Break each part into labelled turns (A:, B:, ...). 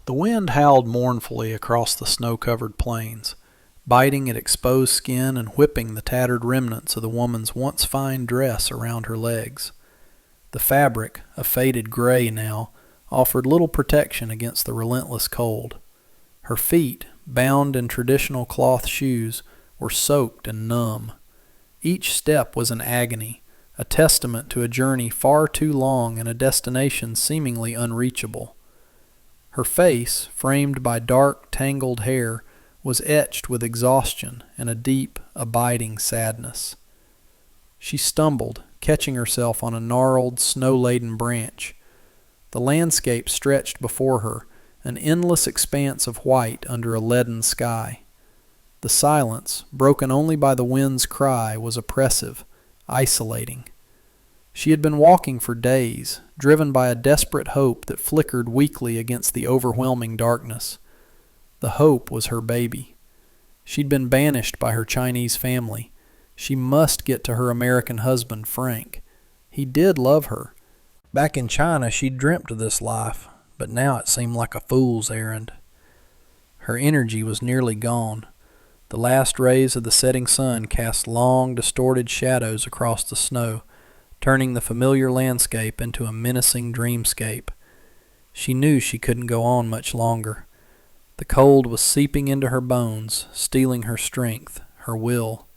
A: The wind howled mournfully across the snow-covered plains, biting at exposed skin and whipping the tattered remnants of the woman's once fine dress around her legs. The fabric, a faded gray now, offered little protection against the relentless cold. Her feet, bound in traditional cloth shoes, were soaked and numb. Each step was an agony, a testament to a journey far too long and a destination seemingly unreachable. Her face, framed by dark, tangled hair, was etched with exhaustion and a deep, abiding sadness. She stumbled, catching herself on a gnarled, snow-laden branch. The landscape stretched before her, an endless expanse of white under a leaden sky. The silence, broken only by the wind's cry, was oppressive, isolating. She had been walking for days, driven by a desperate hope that flickered weakly against the overwhelming darkness. The hope was her baby. She'd been banished by her Chinese family. She must get to her American husband, Frank. He did love her. Back in China, she'd dreamt of this life, but now it seemed like a fool's errand. Her energy was nearly gone. The last rays of the setting sun cast long, distorted shadows across the snow, turning the familiar landscape into a menacing dreamscape. She knew she couldn't go on much longer. The cold was seeping into her bones, stealing her strength, her will.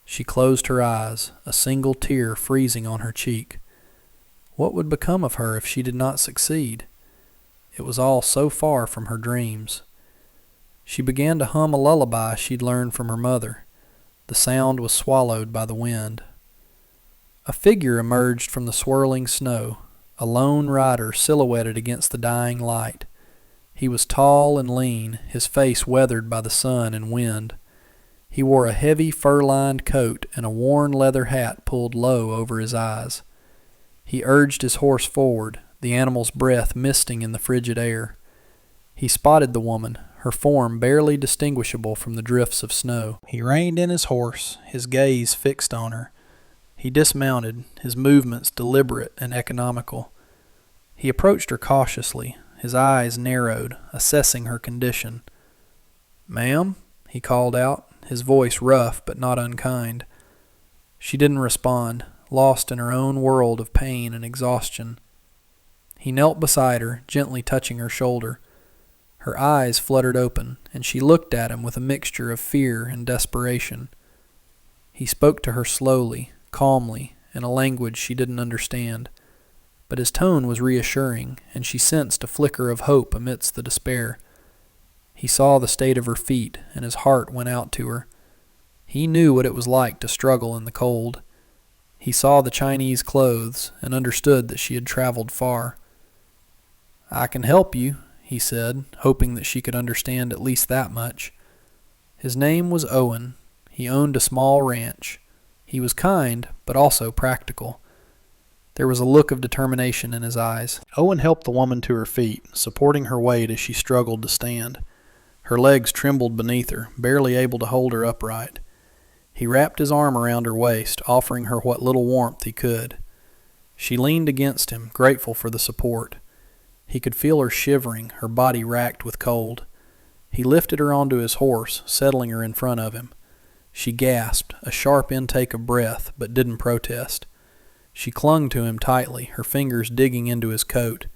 A: She closed her eyes, a single tear freezing on her cheek. What would become of her if she did not succeed? It was all so far from her dreams. She began to hum a lullaby she'd learned from her mother. The sound was swallowed by the wind. A figure emerged from the swirling snow, a lone rider silhouetted against the dying light. He was tall and lean, his face weathered by the sun and wind. He wore a heavy fur-lined coat and a worn leather hat pulled low over his eyes. He urged his horse forward, the animal's breath misting in the frigid air. He spotted the woman, her form barely distinguishable from the drifts of snow. He reined in his horse, his gaze fixed on her. He dismounted, his movements deliberate and economical. He approached her cautiously, his eyes narrowed, assessing her condition. "Ma'am?" he called out, his voice rough but not unkind. She didn't respond, lost in her own world of pain and exhaustion. He knelt beside her, gently touching her shoulder. Her eyes fluttered open, and she looked at him with a mixture of fear and desperation. He spoke to her slowly, calmly, in a language she didn't understand, but his tone was reassuring, and she sensed a flicker of hope amidst the despair. He saw the state of her feet, and his heart went out to her. He knew what it was like to struggle in the cold. He saw the Chinese clothes, and understood that she had traveled far. "I can help you," he said, hoping that she could understand at least that much. His name was Owen. He owned a small ranch. He was kind, but also practical. There was a look of determination in his eyes. Owen helped the woman to her feet, supporting her weight as she struggled to stand. Her legs trembled beneath her, barely able to hold her upright. He wrapped his arm around her waist, offering her what little warmth he could. She leaned against him, grateful for the support. He could feel her shivering, her body racked with cold. He lifted her onto his horse, settling her in front of him. She gasped, a sharp intake of breath, but didn't protest. She clung to him tightly, her fingers digging into his coat.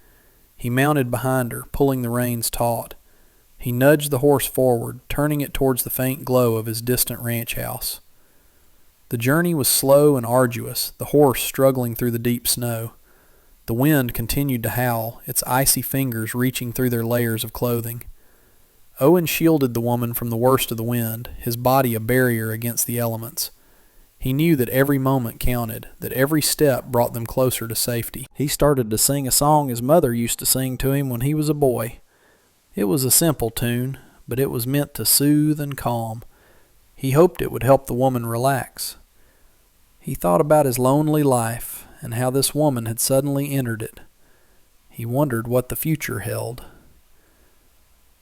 A: He mounted behind her, pulling the reins taut. He nudged the horse forward, turning it towards the faint glow of his distant ranch house. The journey was slow and arduous, the horse struggling through the deep snow. The wind continued to howl, its icy fingers reaching through their layers of clothing. Owen shielded the woman from the worst of the wind, his body a barrier against the elements. He knew that every moment counted, that every step brought them closer to safety. He started to sing a song his mother used to sing to him when he was a boy. It was a simple tune, but it was meant to soothe and calm. He hoped it would help the woman relax. He thought about his lonely life and how this woman had suddenly entered it. He wondered what the future held.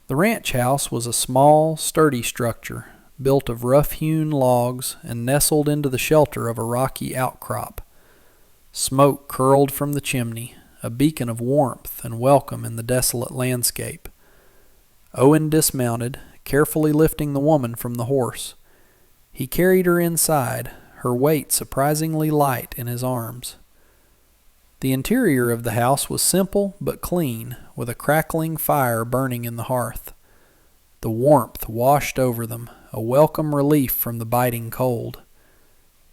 A: The ranch house was a small, sturdy structure, built of rough-hewn logs and nestled into the shelter of a rocky outcrop. Smoke curled from the chimney, a beacon of warmth and welcome in the desolate landscape. Owen dismounted, carefully lifting the woman from the horse. He carried her inside, her weight surprisingly light in his arms. The interior of the house was simple but clean, with a crackling fire burning in the hearth. The warmth washed over them, a welcome relief from the biting cold.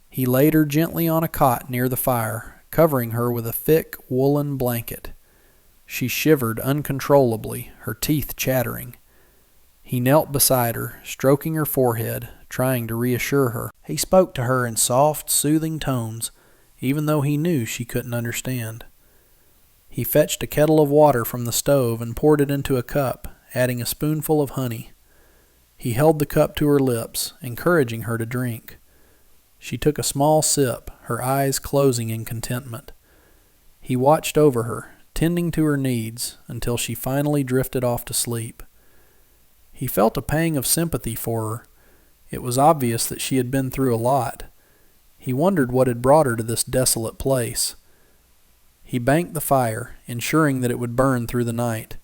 A: He laid her gently on a cot near the fire, covering her with a thick woolen blanket. She shivered uncontrollably, her teeth chattering. He knelt beside her, stroking her forehead, trying to reassure her. He spoke to her in soft, soothing tones, even though he knew she couldn't understand. He fetched a kettle of water from the stove and poured it into a cup, adding a spoonful of honey. He held the cup to her lips, encouraging her to drink. She took a small sip, her eyes closing in contentment. He watched over her, tending to her needs, until she finally drifted off to sleep. He felt a pang of sympathy for her. It was obvious that she had been through a lot. He wondered what had brought her to this desolate place. He banked the fire, ensuring that it would burn through the night.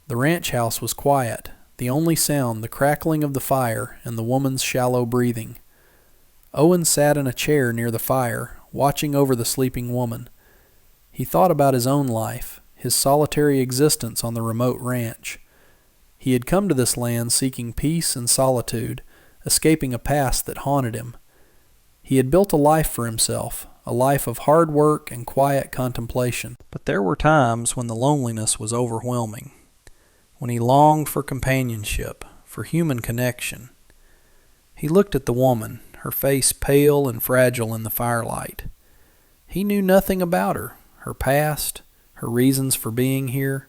A: The ranch house was quiet, the only sound the crackling of the fire and the woman's shallow breathing. Owen sat in a chair near the fire, watching over the sleeping woman. He thought about his own life, his solitary existence on the remote ranch. He had come to this land seeking peace and solitude, escaping a past that haunted him. He had built a life for himself, a life of hard work and quiet contemplation. But there were times when the loneliness was overwhelming, when he longed for companionship, for human connection. He looked at the woman, her face pale and fragile in the firelight. He knew nothing about her past, her reasons for being here.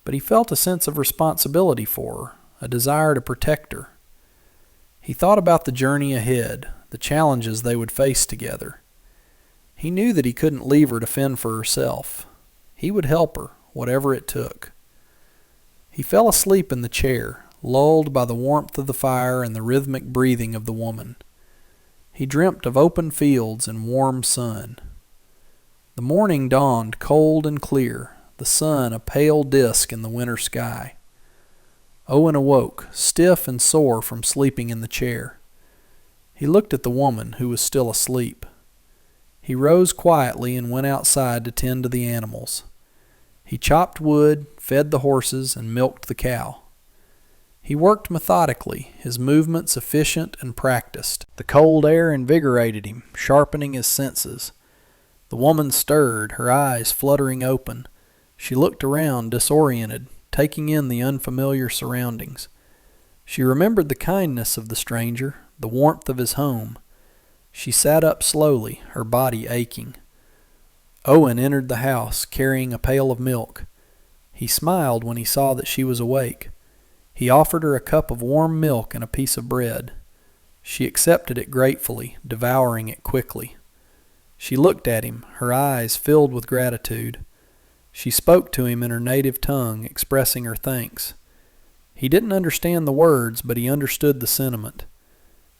A: But he felt a sense of responsibility for her, a desire to protect her. He thought about the journey ahead, the challenges they would face together. He knew that he couldn't leave her to fend for herself. He would help her, whatever it took. He fell asleep in the chair, lulled by the warmth of the fire and the rhythmic breathing of the woman. He dreamt of open fields and warm sun. The morning dawned cold and clear, the sun a pale disk in the winter sky. Owen awoke, stiff and sore from sleeping in the chair. He looked at the woman, who was still asleep. He rose quietly and went outside to tend to the animals. He chopped wood, fed the horses, and milked the cow. He worked methodically, his movements efficient and practiced. The cold air invigorated him, sharpening his senses. The woman stirred, her eyes fluttering open. She looked around, disoriented, taking in the unfamiliar surroundings. She remembered the kindness of the stranger, the warmth of his home. She sat up slowly, her body aching. Owen entered the house, carrying a pail of milk. He smiled when he saw that she was awake. He offered her a cup of warm milk and a piece of bread. She accepted it gratefully, devouring it quickly. She looked at him, her eyes filled with gratitude. She spoke to him in her native tongue, expressing her thanks. He didn't understand the words, but he understood the sentiment.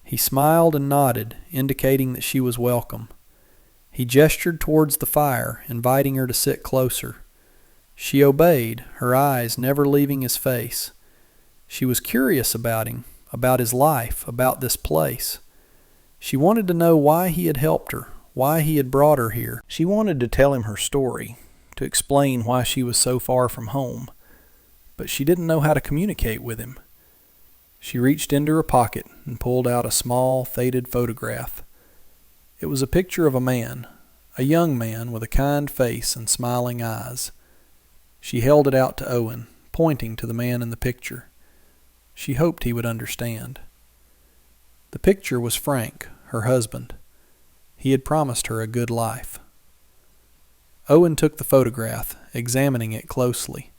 A: He smiled and nodded, indicating that she was welcome. He gestured towards the fire, inviting her to sit closer. She obeyed, her eyes never leaving his face. She was curious about him, about his life, about this place. She wanted to know why he had helped her, why he had brought her here. She wanted to tell him her story, to explain why she was so far from home, but she didn't know how to communicate with him. She reached into her pocket and pulled out a small, faded photograph. It was a picture of a young man with a kind face and smiling eyes. She held it out to Owen, pointing to the man in the picture. She hoped he would understand. The picture was Frank, her husband. He had promised her a good life. Owen took the photograph, examining it closely.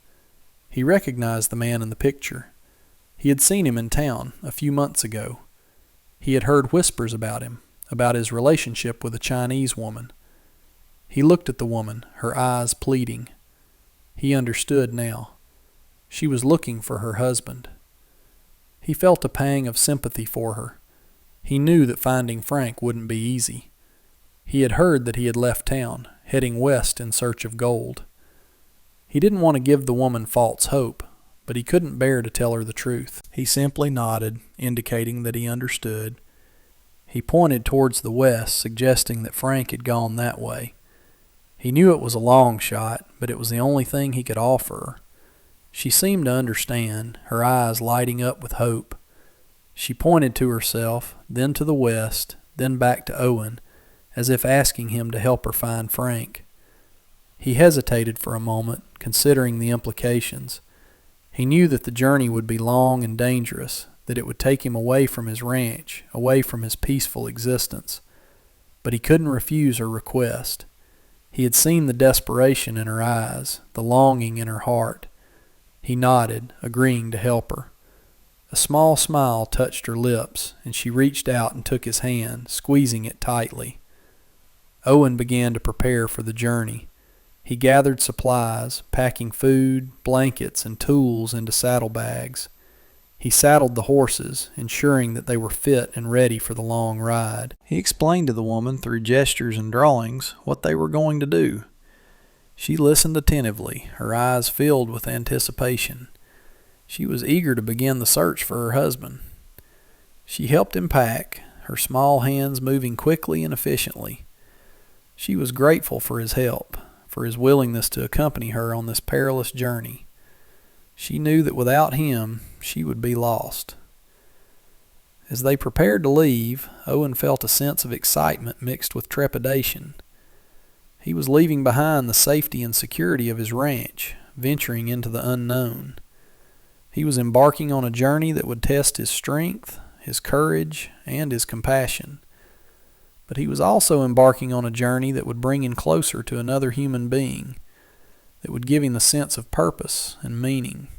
A: He recognized the man in the picture. He had seen him in town a few months ago. He had heard whispers about him, about his relationship with a Chinese woman. He looked at the woman, her eyes pleading. He understood now. She was looking for her husband. He felt a pang of sympathy for her. He knew that finding Frank wouldn't be easy. He had heard that he had left town, heading west in search of gold. He didn't want to give the woman false hope, but he couldn't bear to tell her the truth. He simply nodded, indicating that he understood. He pointed towards the west, suggesting that Frank had gone that way. He knew it was a long shot, but it was the only thing he could offer her. She seemed to understand, her eyes lighting up with hope. She pointed to herself, then to the west, then back to Owen, as if asking him to help her find Frank. He hesitated for a moment, considering the implications. He knew that the journey would be long and dangerous, that it would take him away from his ranch, away from his peaceful existence. But he couldn't refuse her request. He had seen the desperation in her eyes, the longing in her heart. He nodded, agreeing to help her. A small smile touched her lips, and she reached out and took his hand, squeezing it tightly. Owen began to prepare for the journey. He gathered supplies, packing food, blankets, and tools into saddlebags. He saddled the horses, ensuring that they were fit and ready for the long ride. He explained to the woman through gestures and drawings what they were going to do. She listened attentively, her eyes filled with anticipation. She was eager to begin the search for her husband. She helped him pack, her small hands moving quickly and efficiently. She was grateful for his help, for his willingness to accompany her on this perilous journey. She knew that without him, she would be lost. As they prepared to leave, Owen felt a sense of excitement mixed with trepidation. He was leaving behind the safety and security of his ranch, venturing into the unknown. He was embarking on a journey that would test his strength, his courage, and his compassion. But he was also embarking on a journey that would bring him closer to another human being, that would give him a sense of purpose and meaning.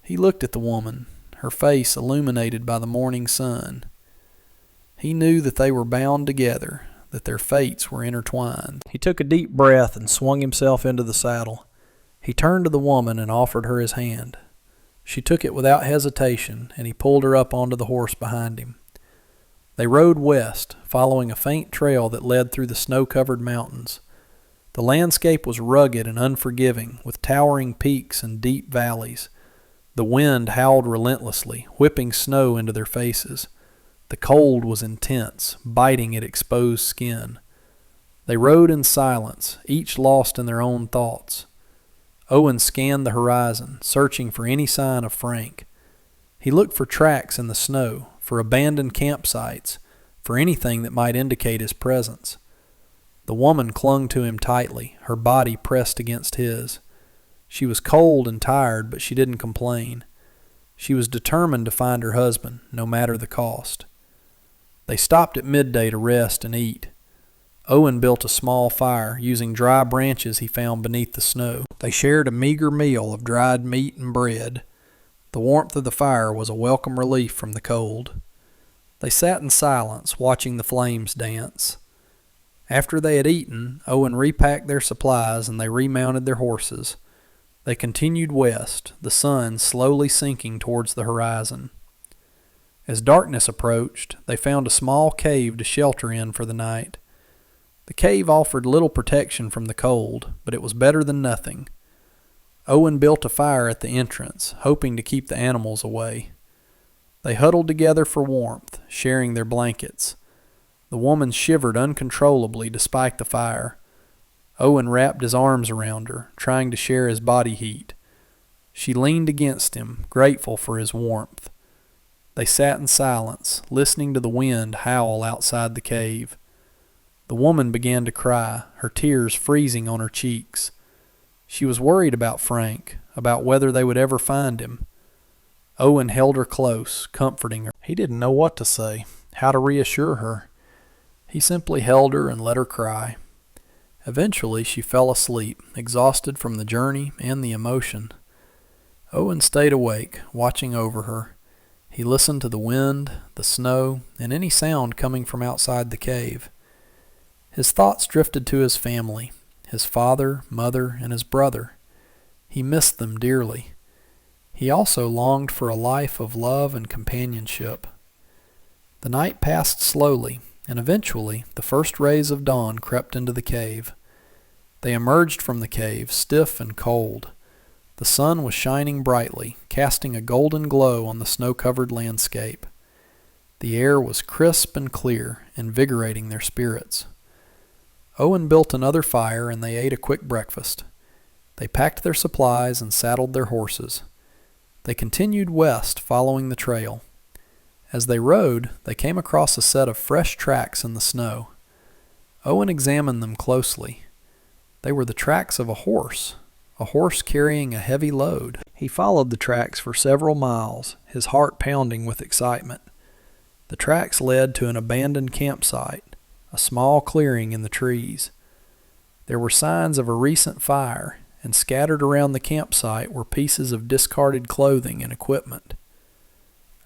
A: He looked at the woman, her face illuminated by the morning sun. He knew that they were bound together, that their fates were intertwined. He took a deep breath and swung himself into the saddle. He turned to the woman and offered her his hand. She took it without hesitation, and he pulled her up onto the horse behind him. They rode west, following a faint trail that led through the snow-covered mountains. The landscape was rugged and unforgiving, with towering peaks and deep valleys. The wind howled relentlessly, whipping snow into their faces. The cold was intense, biting at exposed skin. They rode in silence, each lost in their own thoughts. Owen scanned the horizon, searching for any sign of Frank. He looked for tracks in the snow, for abandoned campsites, for anything that might indicate his presence. The woman clung to him tightly, her body pressed against his. She was cold and tired, but she didn't complain. She was determined to find her husband, no matter the cost. They stopped at midday to rest and eat. Owen built a small fire, using dry branches he found beneath the snow. They shared a meager meal of dried meat and bread. The warmth of the fire was a welcome relief from the cold. They sat in silence, watching the flames dance. After they had eaten, Owen repacked their supplies and they remounted their horses. They continued west, the sun slowly sinking towards the horizon. As darkness approached, they found a small cave to shelter in for the night. The cave offered little protection from the cold, but it was better than nothing. Owen built a fire at the entrance, hoping to keep the animals away. They huddled together for warmth, sharing their blankets. The woman shivered uncontrollably despite the fire. Owen wrapped his arms around her, trying to share his body heat. She leaned against him, grateful for his warmth. They sat in silence, listening to the wind howl outside the cave. The woman began to cry, her tears freezing on her cheeks. She was worried about Frank, about whether they would ever find him. Owen held her close, comforting her. He didn't know what to say, how to reassure her. He simply held her and let her cry. Eventually she fell asleep, exhausted from the journey and the emotion. Owen stayed awake, watching over her. He listened to the wind, the snow, and any sound coming from outside the cave. His thoughts drifted to his family, his father, mother, and his brother. He missed them dearly. He also longed for a life of love and companionship. The night passed slowly, and eventually the first rays of dawn crept into the cave. They emerged from the cave, stiff and cold. The sun was shining brightly, casting a golden glow on the snow-covered landscape. The air was crisp and clear, invigorating their spirits. Owen built another fire and they ate a quick breakfast. They packed their supplies and saddled their horses. They continued west, following the trail. As they rode, they came across a set of fresh tracks in the snow. Owen examined them closely. They were the tracks of a horse carrying a heavy load. He followed the tracks for several miles, his heart pounding with excitement. The tracks led to an abandoned campsite, a small clearing in the trees. There were signs of a recent fire, and scattered around the campsite were pieces of discarded clothing and equipment.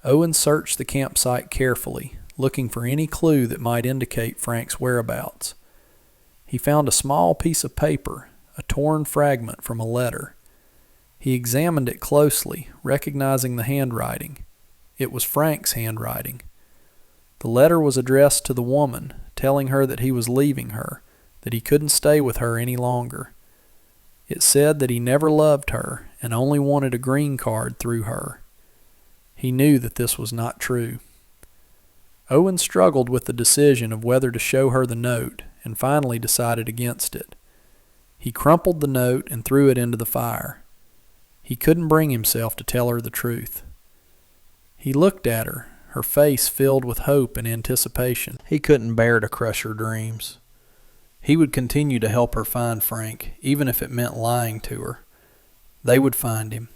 A: Owen searched the campsite carefully, looking for any clue that might indicate Frank's whereabouts. He found a small piece of paper, a torn fragment from a letter. He examined it closely, recognizing the handwriting. It was Frank's handwriting. The letter was addressed to the woman, telling her that he was leaving her, that he couldn't stay with her any longer. It said that he never loved her and only wanted a green card through her. He knew that this was not true. Owen struggled with the decision of whether to show her the note and finally decided against it. He crumpled the note and threw it into the fire. He couldn't bring himself to tell her the truth. He looked at her, her face filled with hope and anticipation. He couldn't bear to crush her dreams. He would continue to help her find Frank, even if it meant lying to her. They would find him.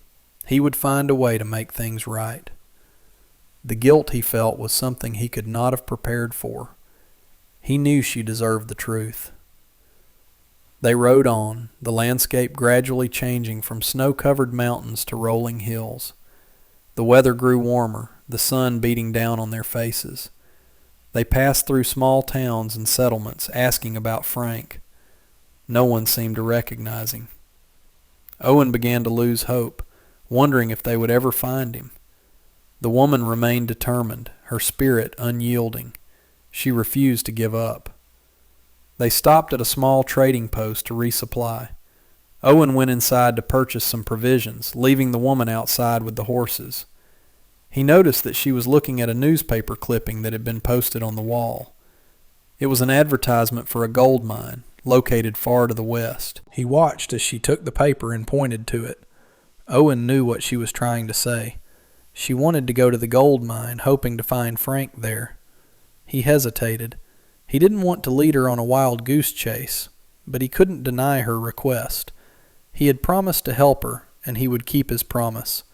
A: He would find a way to make things right. The guilt he felt was something he could not have prepared for. He knew she deserved the truth. They rode on, the landscape gradually changing from snow-covered mountains to rolling hills. The weather grew warmer, the sun beating down on their faces. They passed through small towns and settlements, asking about Frank. No one seemed to recognize him. Owen began to lose hope, wondering if they would ever find him. The woman remained determined, her spirit unyielding. She refused to give up. They stopped at a small trading post to resupply. Owen went inside to purchase some provisions, leaving the woman outside with the horses. He noticed that she was looking at a newspaper clipping that had been posted on the wall. It was an advertisement for a gold mine, located far to the west. He watched as she took the paper and pointed to it. Owen knew what she was trying to say. She wanted to go to the gold mine, hoping to find Frank there. He hesitated. He didn't want to lead her on a wild goose chase, but he couldn't deny her request. He had promised to help her, and he would keep his promise.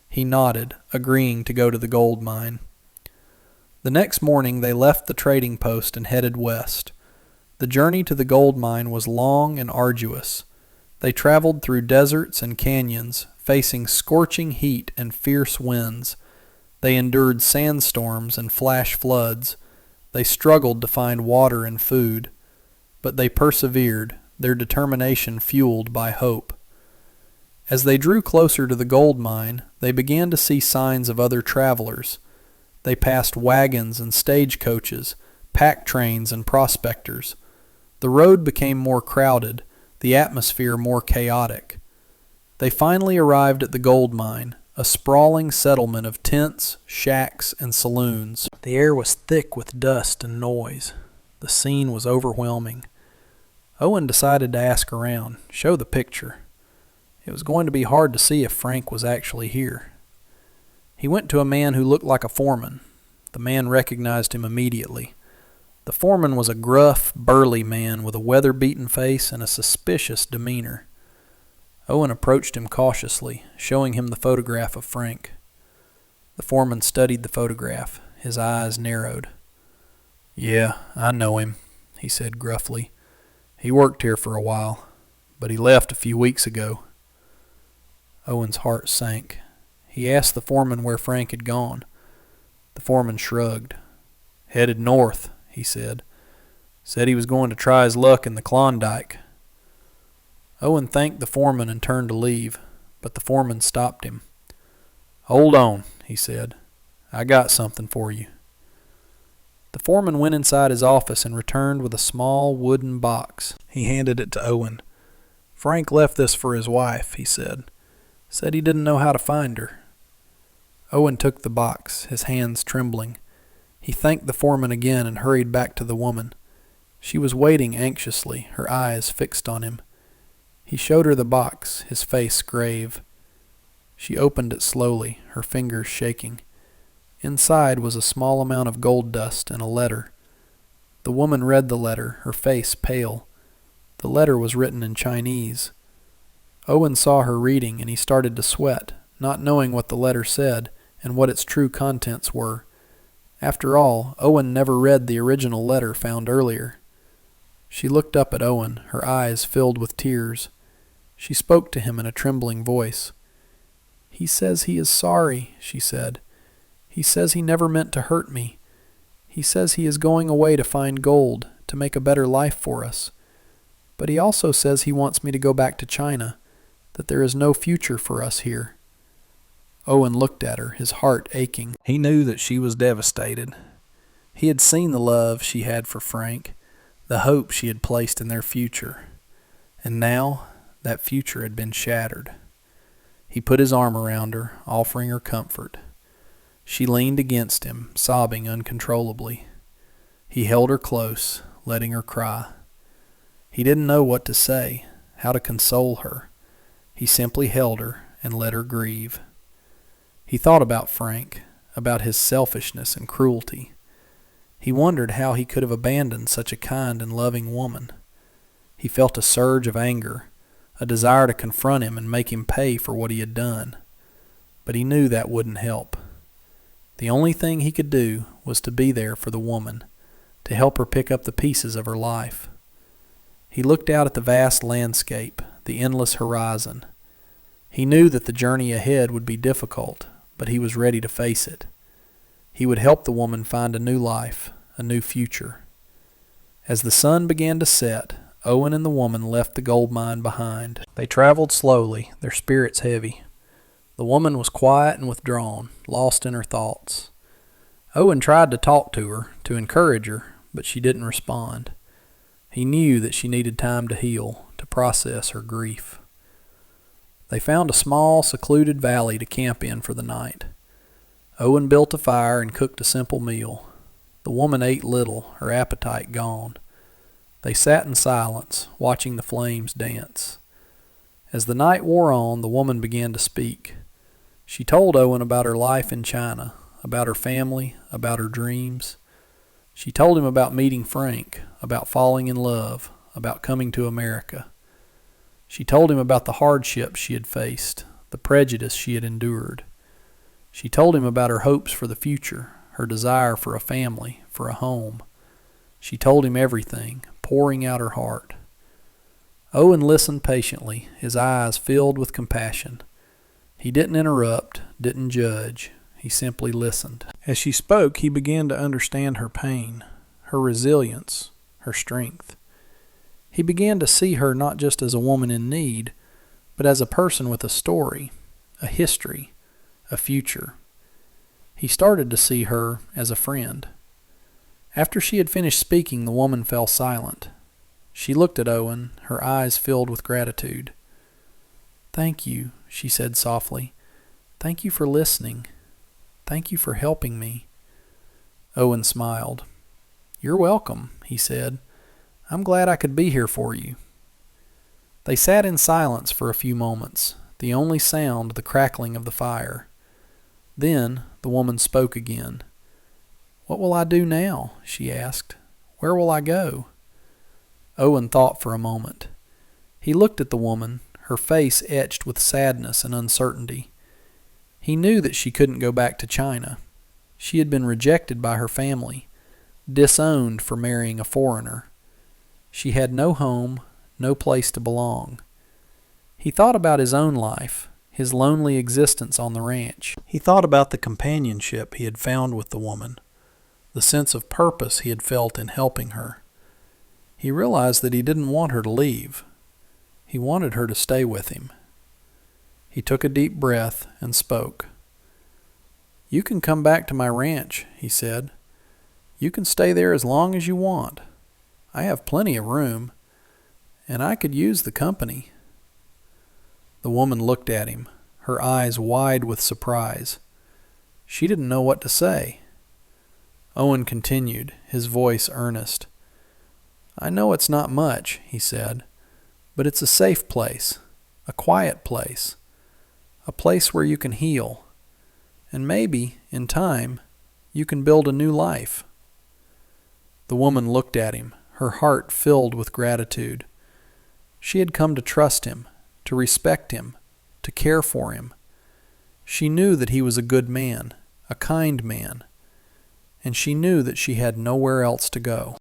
A: He nodded, agreeing to go to the gold mine. The next morning they left the trading post and headed west. The journey to the gold mine was long and arduous. They traveled through deserts and canyons, facing scorching heat and fierce winds. They endured sandstorms and flash floods. They struggled to find water and food, but they persevered, their determination fueled by hope. As they drew closer to the gold mine, they began to see signs of other travelers. They passed wagons and stagecoaches, pack trains and prospectors. The road became more crowded, the atmosphere more chaotic. They finally arrived at the gold mine, a sprawling settlement of tents, shacks, and saloons. The air was thick with dust and noise. The scene was overwhelming. Owen decided to ask around, show the picture. It was going to be hard to see if Frank was actually here. He went to a man who looked like a foreman. The man recognized him immediately. The foreman was a gruff, burly man with a weather-beaten face and a suspicious demeanor. Owen approached him cautiously, showing him the photograph of Frank. The foreman studied the photograph. His eyes narrowed. "Yeah, I know him," he said gruffly. "He worked here for a while, but he left a few weeks ago." Owen's heart sank. He asked the foreman where Frank had gone. The foreman shrugged. "Headed north," he said. "Said he was going to try his luck in the Klondike." Owen thanked the foreman and turned to leave, but the foreman stopped him. "Hold on," he said. "I got something for you." The foreman went inside his office and returned with a small wooden box. He handed it to Owen. "Frank left this for his wife," he said. Said he didn't know how to find her. Owen took the box, his hands trembling. He thanked the foreman again and hurried back to the woman. She was waiting anxiously, her eyes fixed on him. He showed her the box, his face grave. She opened it slowly, her fingers shaking. Inside was a small amount of gold dust and a letter. The woman read the letter, her face pale. The letter was written in Chinese. Owen saw her reading, and he started to sweat, not knowing what the letter said and what its true contents were. After all, Owen never read the original letter found earlier. She looked up at Owen, her eyes filled with tears. She spoke to him in a trembling voice. "He says he is sorry," she said. "He says he never meant to hurt me. He says he is going away to find gold, to make a better life for us. But he also says he wants me to go back to China, that there is no future for us here." Owen looked at her, his heart aching. He knew that she was devastated. He had seen the love she had for Frank, the hope she had placed in their future. And now, that future had been shattered. He put his arm around her, offering her comfort. She leaned against him, sobbing uncontrollably. He held her close, letting her cry. He didn't know what to say, how to console her. He simply held her and let her grieve. He thought about Frank, about his selfishness and cruelty. He wondered how he could have abandoned such a kind and loving woman. He felt a surge of anger, a desire to confront him and make him pay for what he had done. But he knew that wouldn't help. The only thing he could do was to be there for the woman, to help her pick up the pieces of her life. He looked out at the vast landscape, the endless horizon. He knew that the journey ahead would be difficult, but he was ready to face it. He would help the woman find a new life, a new future. As the sun began to set, Owen and the woman left the gold mine behind. They traveled slowly, their spirits heavy. The woman was quiet and withdrawn, lost in her thoughts. Owen tried to talk to her, to encourage her, but she didn't respond. He knew that she needed time to heal, to process her grief. They found a small, secluded valley to camp in for the night. Owen built a fire and cooked a simple meal. The woman ate little, her appetite gone. They sat in silence, watching the flames dance. As the night wore on, the woman began to speak. She told Owen about her life in China, about her family, about her dreams. She told him about meeting Frank, about falling in love, about coming to America. She told him about the hardships she had faced, the prejudice she had endured. She told him about her hopes for the future, her desire for a family, for a home. She told him everything, pouring out her heart. Owen listened patiently, his eyes filled with compassion. He didn't interrupt, didn't judge. He simply listened. As she spoke, he began to understand her pain, her resilience, her strength. He began to see her not just as a woman in need, but as a person with a story, a history, a future. He started to see her as a friend. After she had finished speaking, the woman fell silent. She looked at Owen, her eyes filled with gratitude. "Thank you," she said softly. "Thank you for listening. Thank you for helping me." Owen smiled. "You're welcome," he said. "I'm glad I could be here for you." They sat in silence for a few moments, the only sound the crackling of the fire. Then the woman spoke again. "What will I do now?" she asked. "Where will I go?" Owen thought for a moment. He looked at the woman, her face etched with sadness and uncertainty. He knew that she couldn't go back to China. She had been rejected by her family, disowned for marrying a foreigner. She had no home, no place to belong. He thought about his own life, his lonely existence on the ranch. He thought about the companionship he had found with the woman, the sense of purpose he had felt in helping her. He realized that he didn't want her to leave. He wanted her to stay with him. He took a deep breath and spoke. "You can come back to my ranch," he said. "You can stay there as long as you want. I have plenty of room, and I could use the company." The woman looked at him, her eyes wide with surprise. She didn't know what to say. Owen continued, his voice earnest. "I know it's not much," he said, "but it's a safe place, a quiet place, a place where you can heal, and maybe, in time, you can build a new life." The woman looked at him, her heart filled with gratitude. She had come to trust him, to respect him, to care for him. She knew that he was a good man, a kind man, and she knew that she had nowhere else to go.